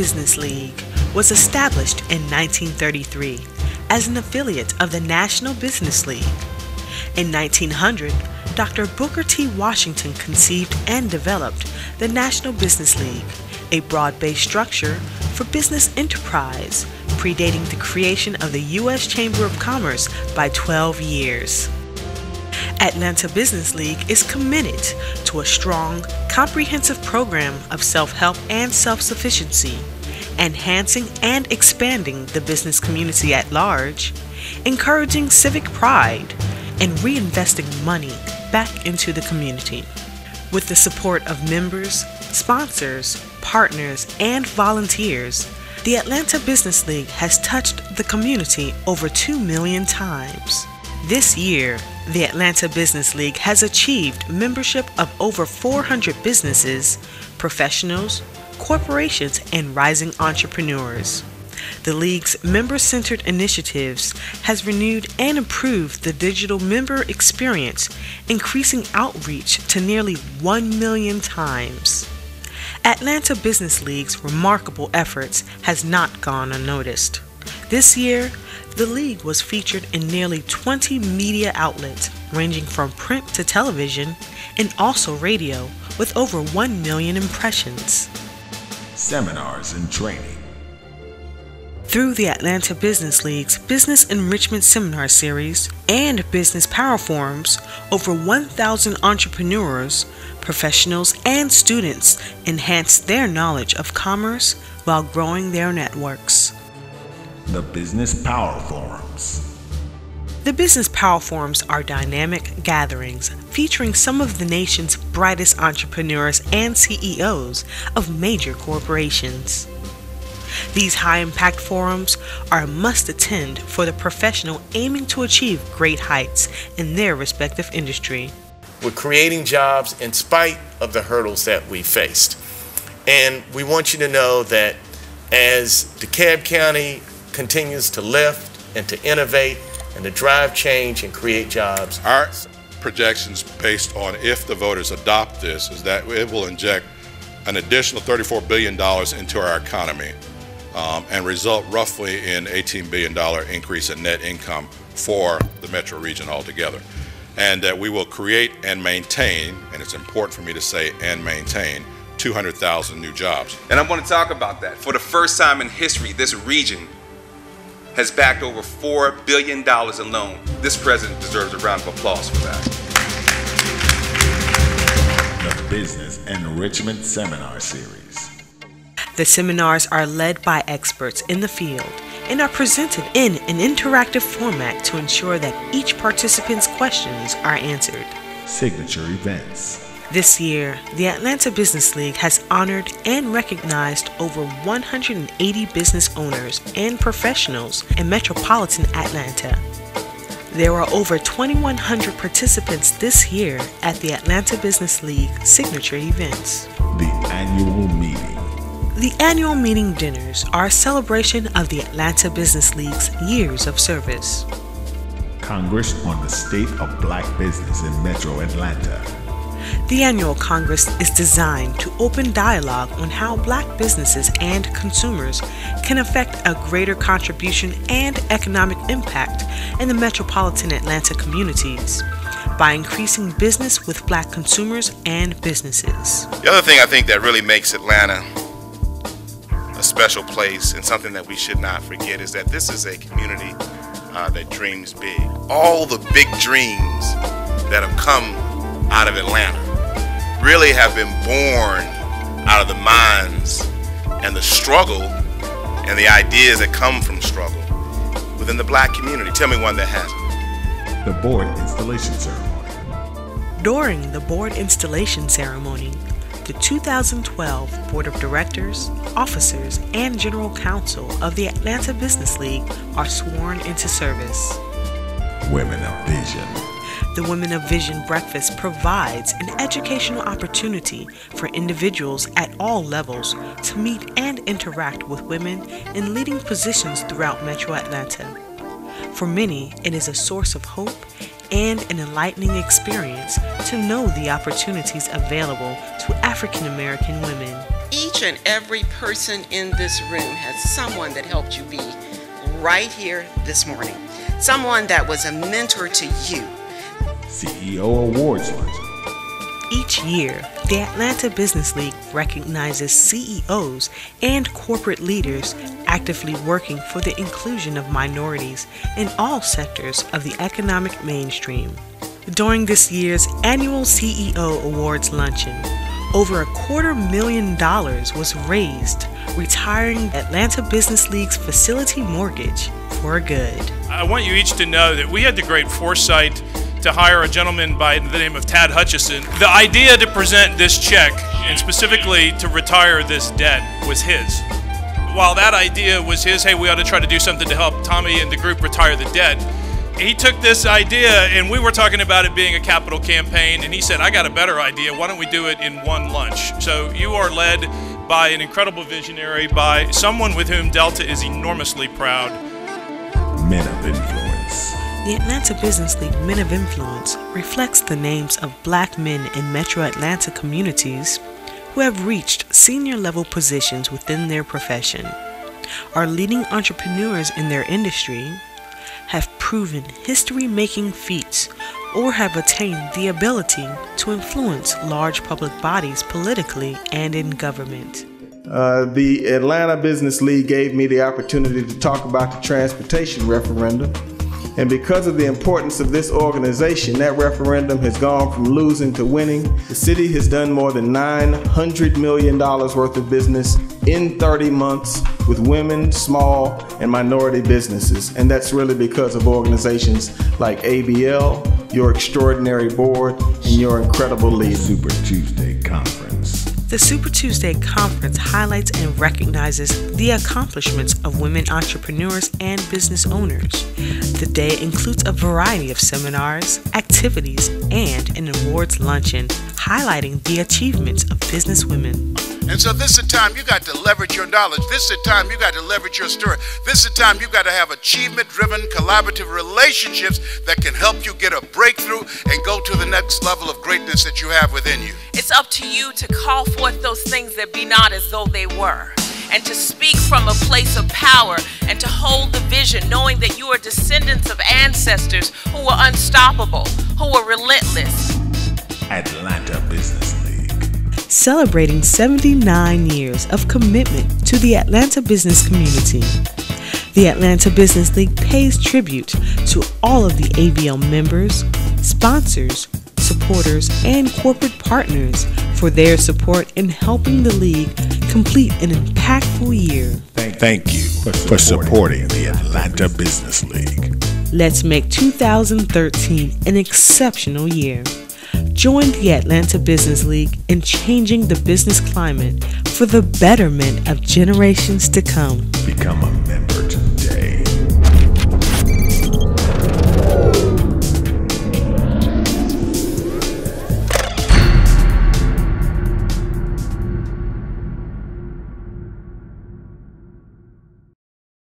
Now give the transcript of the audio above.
Business League was established in 1933 as an affiliate of the National Business League. In 1900, Dr. Booker T. Washington conceived and developed the National Business League, a broad-based structure for business enterprise, predating the creation of the U.S. Chamber of Commerce by 12 years. Atlanta Business League is committed to a strong, comprehensive program of self-help and self-sufficiency, enhancing and expanding the business community at large, encouraging civic pride, and reinvesting money back into the community. With the support of members, sponsors, partners, and volunteers, the Atlanta Business League has touched the community over 2 million times. This year, the Atlanta Business League has achieved membership of over 400 businesses, professionals, corporations, and rising entrepreneurs. The League's member-centered initiatives has renewed and improved the digital member experience, increasing outreach to nearly 1 million times. Atlanta Business League's remarkable efforts has not gone unnoticed. This year, the League was featured in nearly 20 media outlets, ranging from print to television, and also radio, with over 1 million impressions. Seminars and training. Through the Atlanta Business League's Business Enrichment Seminar Series and Business Power Forums, over 1,000 entrepreneurs, professionals, and students enhanced their knowledge of commerce while growing their networks. The Business Power Forums. The Business Power Forums are dynamic gatherings featuring some of the nation's brightest entrepreneurs and CEOs of major corporations. These high-impact forums are a must-attend for the professional aiming to achieve great heights in their respective industry. We're creating jobs in spite of the hurdles that we faced. And we want you to know that as DeKalb County continues to lift and to innovate and to drive change and create jobs, our projections based on if the voters adopt this is that it will inject an additional $34 billion into our economy and result roughly in $18 billion increase in net income for the metro region altogether. And that we will create and maintain, and it's important for me to say and maintain, 200,000 new jobs. And I want to talk about that. For the first time in history, this region has backed over $4 billion in loan. This president deserves a round of applause for that. The Business Enrichment Seminar Series. The seminars are led by experts in the field and are presented in an interactive format to ensure that each participant's questions are answered. Signature events. This year, the Atlanta Business League has honored and recognized over 180 business owners and professionals in metropolitan Atlanta. There are over 2,100 participants this year at the Atlanta Business League signature events. The annual meeting. The annual meeting dinners are a celebration of the Atlanta Business League's years of service. Congress on the State of Black Business in Metro Atlanta. The annual Congress is designed to open dialogue on how Black businesses and consumers can affect a greater contribution and economic impact in the metropolitan Atlanta communities by increasing business with Black consumers and businesses. The other thing I think that really makes Atlanta a special place and something that we should not forget is that this is a community that dreams big. All the big dreams that have come out of Atlanta really have been born out of the minds and the struggle and the ideas that come from struggle within the Black community. Tell me one that hasn't. The Board Installation Ceremony. During the board installation ceremony, the 2012 Board of Directors, Officers, and General Counsel of the Atlanta Business League are sworn into service. Women of Vision. The Women of Vision Breakfast provides an educational opportunity for individuals at all levels to meet and interact with women in leading positions throughout Metro Atlanta. For many, it is a source of hope and an enlightening experience to know the opportunities available to African American women. each and every person in this room has someone that helped you be right here this morning. Someone that was a mentor to you. CEO Awards Luncheon. Each year, the Atlanta Business League recognizes CEOs and corporate leaders actively working for the inclusion of minorities in all sectors of the economic mainstream. During this year's annual CEO Awards Luncheon, over $250,000 was raised, retiring Atlanta Business League's facility mortgage for good. I want you each to know that we had the great foresight to hire a gentleman by the name of Tad Hutchison. The idea to present this check, and specifically to retire this debt, was his. While that idea was his, hey, we ought to try to do something to help Tommy and the group retire the debt, he took this idea, and we were talking about it being a capital campaign, and he said, I got a better idea. Why don't we do it in one lunch? So you are led by an incredible visionary, by someone with whom Delta is enormously proud. Men of Influence. The Atlanta Business League Men of Influence reflects the names of Black men in Metro Atlanta communities who have reached senior level positions within their profession, are leading entrepreneurs in their industry, have proven history-making feats, or have attained the ability to influence large public bodies politically and in government. The Atlanta Business League gave me the opportunity to talk about the transportation referendum. And because of the importance of this organization, that referendum has gone from losing to winning. The city has done more than $900 million worth of business in 30 months with women, small, and minority businesses. And that's really because of organizations like ABL, your extraordinary board, and your incredible leader. Super Tuesday Conference. The Super Tuesday Conference highlights and recognizes the accomplishments of women entrepreneurs and business owners. The day includes a variety of seminars, activities, and an awards luncheon highlighting the achievements of business women. And so this is the time you got to leverage your knowledge. This is the time you got to leverage your story. This is the time you got to have achievement-driven, collaborative relationships that can help you get a breakthrough and go to the next level of greatness that you have within you. It's up to you to call forth those things that be not as though they were, and to speak from a place of power and to hold the vision, knowing that you are descendants of ancestors who were unstoppable, who were relentless. Atlanta Business League. Celebrating 79 years of commitment to the Atlanta business community. The Atlanta Business League pays tribute to all of the ABL members, sponsors, supporters, and corporate partners for their support in helping the league complete an impactful year. Thank you for supporting the Atlanta Business League. Let's make 2013 an exceptional year. Join the Atlanta Business League in changing the business climate for the betterment of generations to come. Become a member.